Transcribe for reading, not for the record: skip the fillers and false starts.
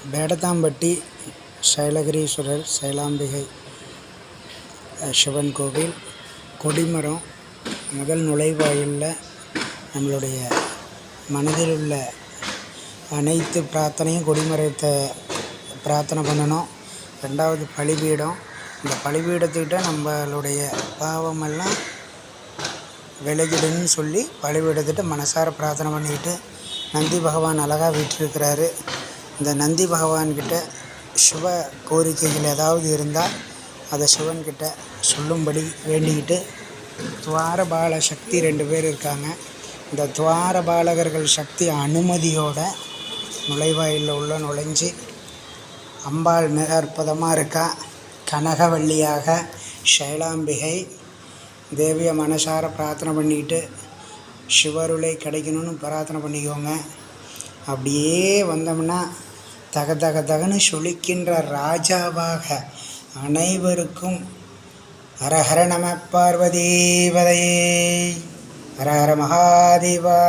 வேடதாம்பட்டி சைலகிரீஸ்வரர் சைலாம்பிகை சிவன் கோவில் கொடிமரம் முதல் நுழைவாயிலில் நம்மளுடைய மனதில் உள்ள அனைத்து பிரார்த்தனையும் கொடிமரத்தை பிரார்த்தனை பண்ணணும். ரெண்டாவது பலிபீடம். இந்த பலிபீடத்துக்கிட்ட நம்மளுடைய பாவமெல்லாம் விலகிடுன்னு சொல்லி பலிபீடத்திட்ட மனசார பிரார்த்தனை பண்ணிக்கிட்டு நந்தி பகவான் அழகாக விட்டுருக்கிறாரு. இந்த நந்தி பகவான்கிட்ட சுப கோரிக்கைகள் ஏதாவது இருந்தால் அதை சிவன்கிட்ட சொல்லும்படி வேண்டிக்கிட்டு, துவாரபால சக்தி 2 பேர் இருக்காங்க. இந்த துவாரபாலகர்கள் சக்தி அனுமதியோட நுழைவாயிலில் நுழைஞ்சி அம்பாள் மிக அற்புதமாக இருக்கா. கனகவல்லியாக சைலாம்பிகை தேவியை மனசார பிரார்த்தனை பண்ணிக்கிட்டு சிவருளை கிடைக்கணும்னு பிரார்த்தனை பண்ணிக்கோங்க. அப்படியே வந்தோம்னா தக தக தகன்னு சொலிக்கின்ற ராஜாவாக அனைவருக்கும் ஹரஹர நம பார்வதி பதையே, ஹரஹர மகாதேவா.